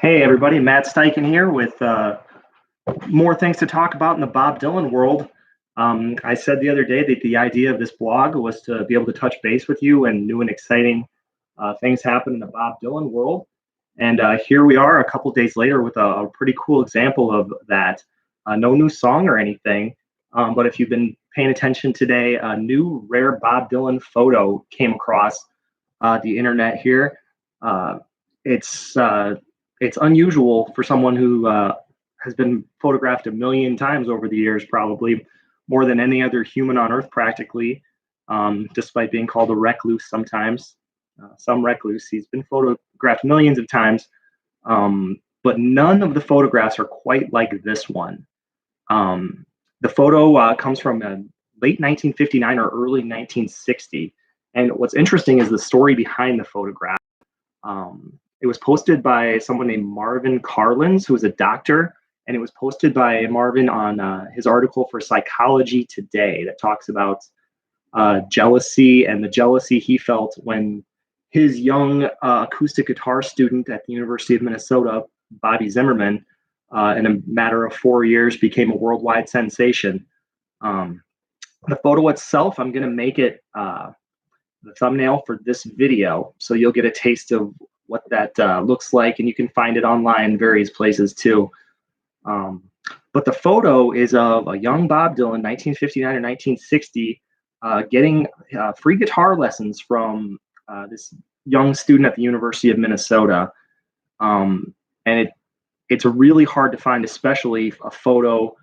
Hey everybody, Matt Steichen here with more things to talk about in the Bob Dylan world. I said the other day that the idea of this blog was to be able to touch base with you and new and exciting things happen in the Bob Dylan world. And here we are a couple days later with a pretty cool example of that. No new song or anything, but if you've been paying attention today, a new rare Bob Dylan photo came across the internet here. Uh, it's uh, it's unusual for someone who has been photographed a million times over the years, probably more than any other human on Earth, practically. Despite being called a recluse sometimes, some recluse, he's been photographed millions of times, but none of the photographs are quite like this one. The photo comes from late 1959 or early 1960. And what's interesting is the story behind the photograph. It was posted by someone named Marvin Carlins, who was a doctor, and it was posted by Marvin on his article for Psychology Today that talks about jealousy and the jealousy he felt when his young acoustic guitar student at the University of Minnesota, Bobby Zimmerman, in a matter of 4 years became a worldwide sensation. Um, the photo itself, I'm going to make it the thumbnail for this video, so you'll get a taste of what that looks like, and you can find it online in various places too. But the photo is of a young Bob Dylan, 1959 or 1960, getting free guitar lessons from this young student at the University of Minnesota. And it's really hard to find, especially a photo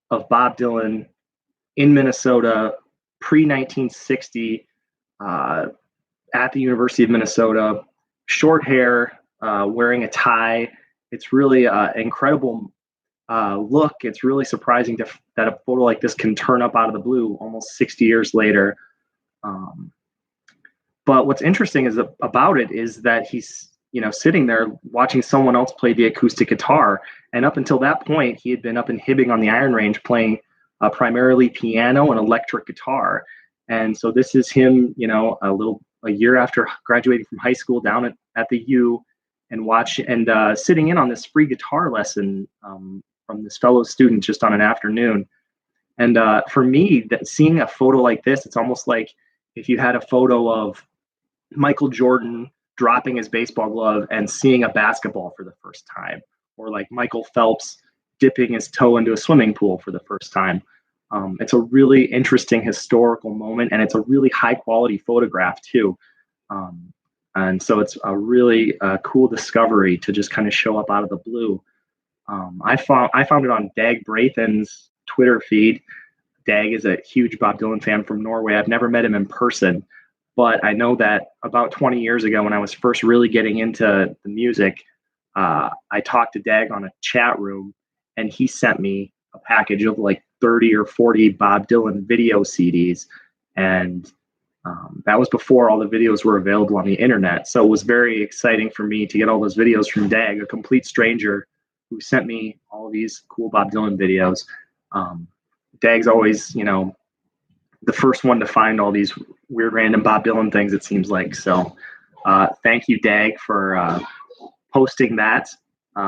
of Bob Dylan in Minnesota pre 1960 at the University of Minnesota, short hair, wearing a tie. It's really an incredible look. It's really surprising that a photo like this can turn up out of the blue almost 60 years later. But what's interesting about it is that he's sitting there watching someone else play the acoustic guitar, and up until that point, he had been up in Hibbing on the Iron Range playing primarily piano and electric guitar. And so this is him, a year after graduating from high school down at the U, and sitting in on this free guitar lesson from this fellow student just on an afternoon. And for me, seeing a photo like this, it's almost like if you had a photo of Michael Jordan dropping his baseball glove and seeing a basketball for the first time, or like Michael Phelps dipping his toe into a swimming pool for the first time. It's a really interesting historical moment, and it's a really high quality photograph too. And so it's a really cool discovery to just kind of show up out of the blue. I found it on Dag Brathen's Twitter feed. Dag is a huge Bob Dylan fan from Norway. I've never met him in person, but I know that about 20 years ago, when I was first really getting into the music, I talked to Dag on a chat room, and he sent me a package of like 30 or 40 Bob Dylan video CDs. And that was before all the videos were available on the internet. So it was very exciting for me to get all those videos from Dag, a complete stranger who sent me all these cool Bob Dylan videos. Dag's always, the first one to find all these weird random Bob Dylan things, it seems like. So thank you, Dag, for posting that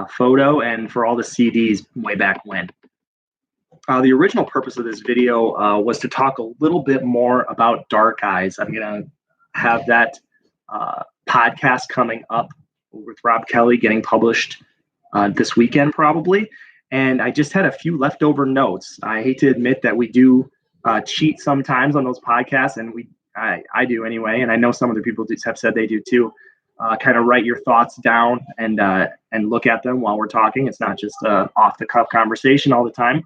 photo and for all the CDs way back when. The original purpose of this video was to talk a little bit more about Dark Eyes. I'm going to have that podcast coming up with Rob Kelly getting published this weekend probably. And I just had a few leftover notes. I hate to admit that we do cheat sometimes on those podcasts, and I do anyway, and I know some other people have said they do too. Kind of write your thoughts down and look at them while we're talking. It's not just off the cuff conversation all the time.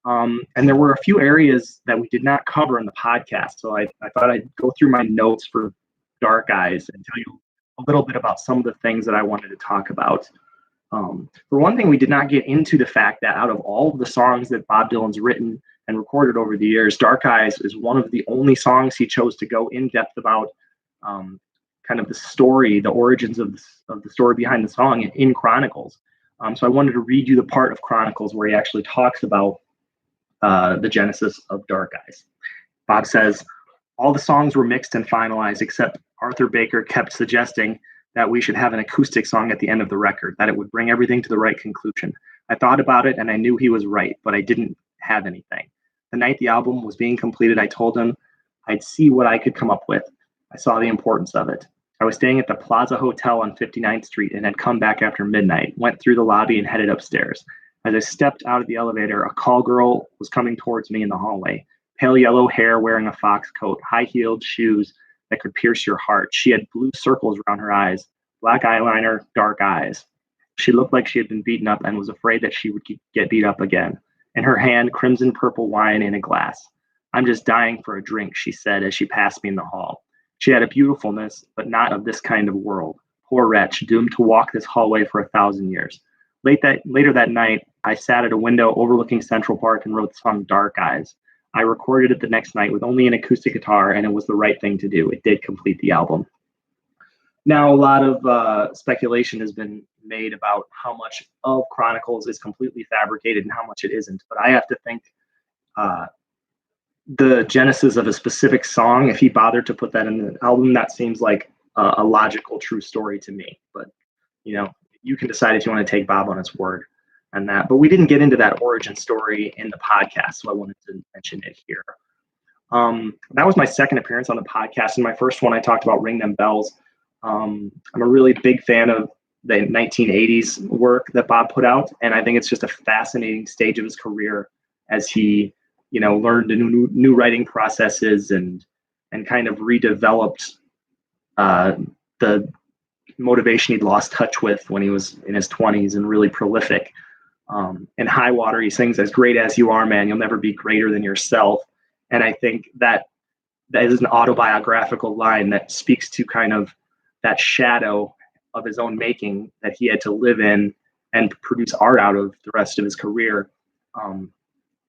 And there were a few areas that we did not cover in the podcast, so I thought I'd go through my notes for Dark Eyes and tell you a little bit about some of the things that I wanted to talk about. For one thing, we did not get into the fact that out of all of the songs that Bob Dylan's written and recorded over the years, Dark Eyes is one of the only songs he chose to go in depth about kind of the story, the origins of the story behind the song in Chronicles. So I wanted to read you the part of Chronicles where he actually talks about the genesis of Dark Eyes. Bob says, all the songs were mixed and finalized, except Arthur Baker kept suggesting that we should have an acoustic song at the end of the record, that it would bring everything to the right conclusion. I thought about it and I knew he was right, but I didn't have anything. The night the album was being completed, I told him I'd see what I could come up with. I saw the importance of it. I was staying at the Plaza Hotel on 59th Street and had come back after midnight, went through the lobby and headed upstairs. As I stepped out of the elevator, a call girl was coming towards me in the hallway. Pale yellow hair, wearing a fox coat, high-heeled shoes that could pierce your heart. She had blue circles around her eyes, black eyeliner, dark eyes. She looked like she had been beaten up and was afraid that she would get beat up again. In her hand, crimson purple wine in a glass. I'm just dying for a drink, she said as she passed me in the hall. She had a beautifulness, but not of this kind of world. Poor wretch, doomed to walk this hallway for 1,000 years. Later that night, I sat at a window overlooking Central Park and wrote the song Dark Eyes. I recorded it the next night with only an acoustic guitar, and it was the right thing to do. It did complete the album. Now, a lot of speculation has been made about how much of Chronicles is completely fabricated and how much it isn't. But I have to think the genesis of a specific song, if he bothered to put that in the album, that seems like a logical, true story to me. But, you can decide if you want to take Bob on his word on that. But we didn't get into that origin story in the podcast, so I wanted to mention it here. That was my second appearance on the podcast. In my first one, I talked about Ring Them Bells. I'm a really big fan of the 1980s work that Bob put out, and I think it's just a fascinating stage of his career as he, learned new writing processes and kind of redeveloped the motivation he'd lost touch with when he was in his 20s and really prolific. In High Water, he sings, "As great as you are, man, you'll never be greater than yourself." And I think that is an autobiographical line that speaks to kind of that shadow of his own making that he had to live in and produce art out of the rest of his career.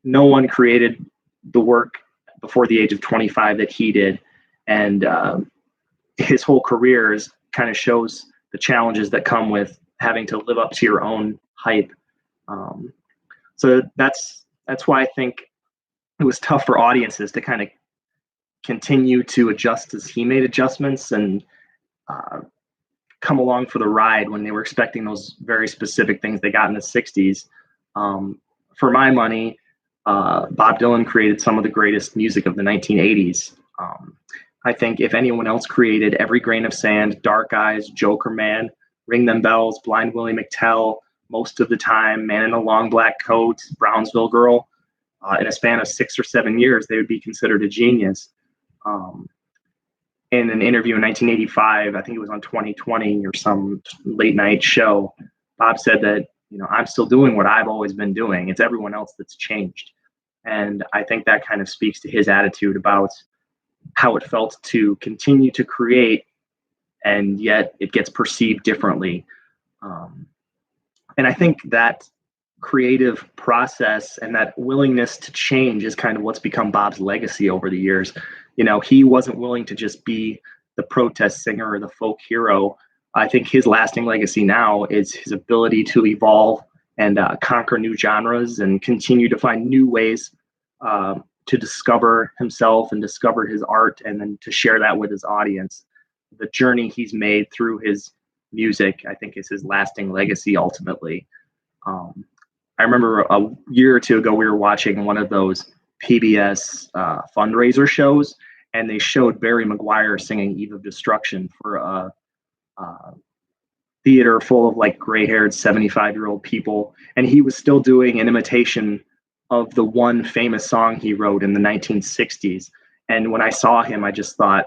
No one created the work before the age of 25 that he did. And his whole career kind of shows the challenges that come with having to live up to your own hype. So that's why I think it was tough for audiences to kind of continue to adjust as he made adjustments and come along for the ride when they were expecting those very specific things they got in the 60s. For my money, Bob Dylan created some of the greatest music of the 1980s. I think if anyone else created Every Grain of Sand, Dark Eyes, Joker Man, Ring Them Bells, Blind Willie McTell, Most of the Time, Man in a Long Black Coat, Brownsville Girl, in a span of 6 or 7 years, they would be considered a genius. In an interview in 1985, I think it was on 2020 or some late night show, Bob said that, I'm still doing what I've always been doing. It's everyone else that's changed. And I think that kind of speaks to his attitude about how it felt to continue to create, and yet it gets perceived differently. And I think that creative process and that willingness to change is kind of what's become Bob's legacy over the years. He wasn't willing to just be the protest singer or the folk hero. I think his lasting legacy now is his ability to evolve and conquer new genres and continue to find new ways to discover himself and discover his art, and then to share that with his audience. The journey he's made through his music, I think, is his lasting legacy ultimately. I remember a year or two ago, we were watching one of those PBS fundraiser shows, and they showed Barry Maguire singing Eve of Destruction for a theater full of like gray-haired 75-year-old people. And he was still doing an imitation of the one famous song he wrote in the 1960s. And when I saw him, I just thought,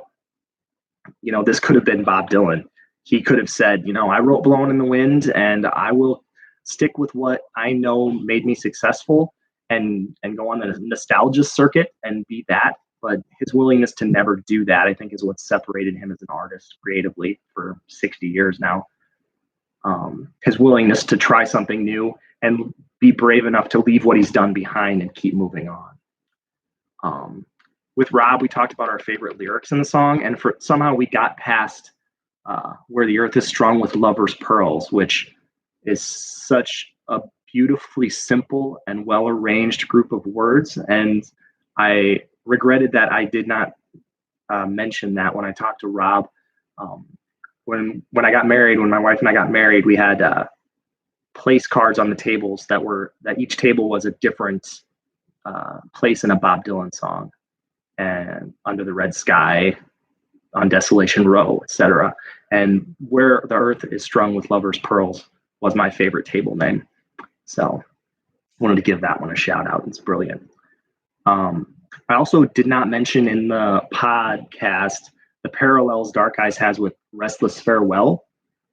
this could have been Bob Dylan. He could have said, I wrote Blowing in the Wind, and I will stick with what I know made me successful and go on the nostalgia circuit and be that. But his willingness to never do that, I think, is what separated him as an artist creatively for 60 years now. His willingness to try something new and be brave enough to leave what he's done behind and keep moving on. With Rob, we talked about our favorite lyrics in the song, and somehow we got past where the earth is strung with lover's pearls, which is such a beautifully simple and well-arranged group of words. And I regretted that I did not mention that when I talked to Rob. when I got married, when my wife and I got married, we had place cards on the tables that each table was a different place in a Bob Dylan song, and Under the Red Sky, On Desolation Row, etc. And Where the Earth is Strung with Lover's Pearls was my favorite table name. So I wanted to give that one a shout out. It's brilliant. I also did not mention in the podcast the parallels Dark Eyes has with Restless Farewell.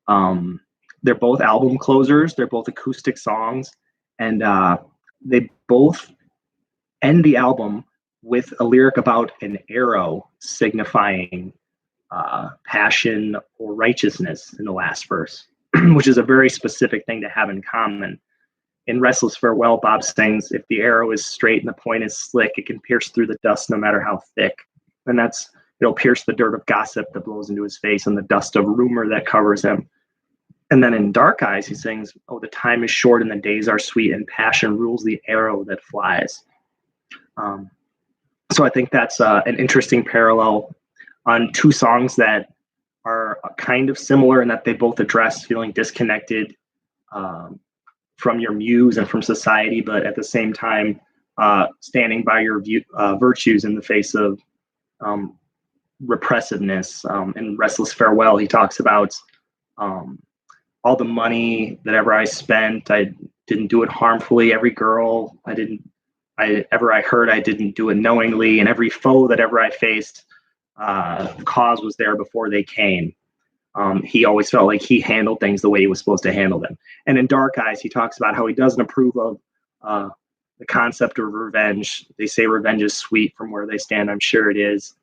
They're both album closers. They're both acoustic songs, and they both end the album with a lyric about an arrow signifying passion or righteousness in the last verse, which is a very specific thing to have in common. In Restless Farewell, Bob sings, "If the arrow is straight and the point is slick, it can pierce through the dust no matter how thick." And it'll pierce the dirt of gossip that blows into his face and the dust of rumor that covers him. And then in Dark Eyes, he sings, "Oh, the time is short and the days are sweet, and passion rules the arrow that flies." So I think that's an interesting parallel on two songs that are kind of similar in that they both address feeling disconnected from your muse and from society, but at the same time, standing by your virtues in the face of repressiveness. In Restless Farewell, he talks about all the money that ever I spent, I didn't do it harmfully. Every girl I heard, I didn't do it knowingly, and every foe that ever I faced, the cause was there before they came. He always felt like he handled things the way he was supposed to handle them. And in Dark Eyes, he talks about how he doesn't approve of the concept of revenge. They say revenge is sweet from where they stand. I'm sure it is.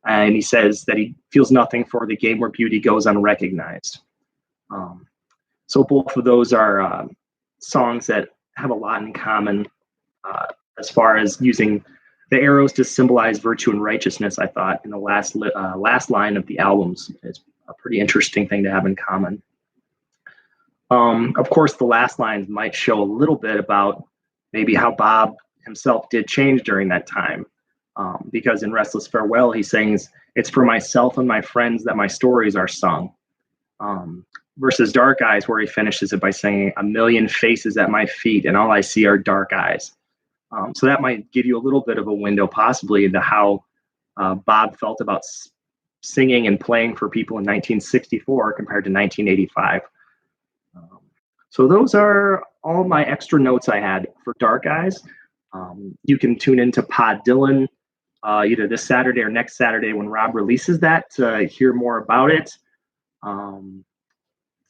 And he says that he feels nothing for the game where beauty goes unrecognized. So both of those are songs that have a lot in common as far as using the arrows to symbolize virtue and righteousness. I thought in the last line of the albums is a pretty interesting thing to have in common. Of course, the last lines might show a little bit about maybe how Bob himself did change during that time. Because in Restless Farewell, he sings, "It's for myself and my friends that my stories are sung." Versus Dark Eyes, where he finishes it by saying, "A million faces at my feet, and all I see are dark eyes." So that might give you a little bit of a window possibly into how Bob felt about singing and playing for people in 1964 compared to 1985. So those are all my extra notes I had for Dark Eyes. You can tune into Pod Dylan either this Saturday or next Saturday when Rob releases that to hear more about it.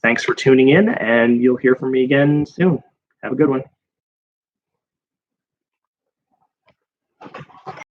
Thanks for tuning in, and you'll hear from me again soon. Have a good one.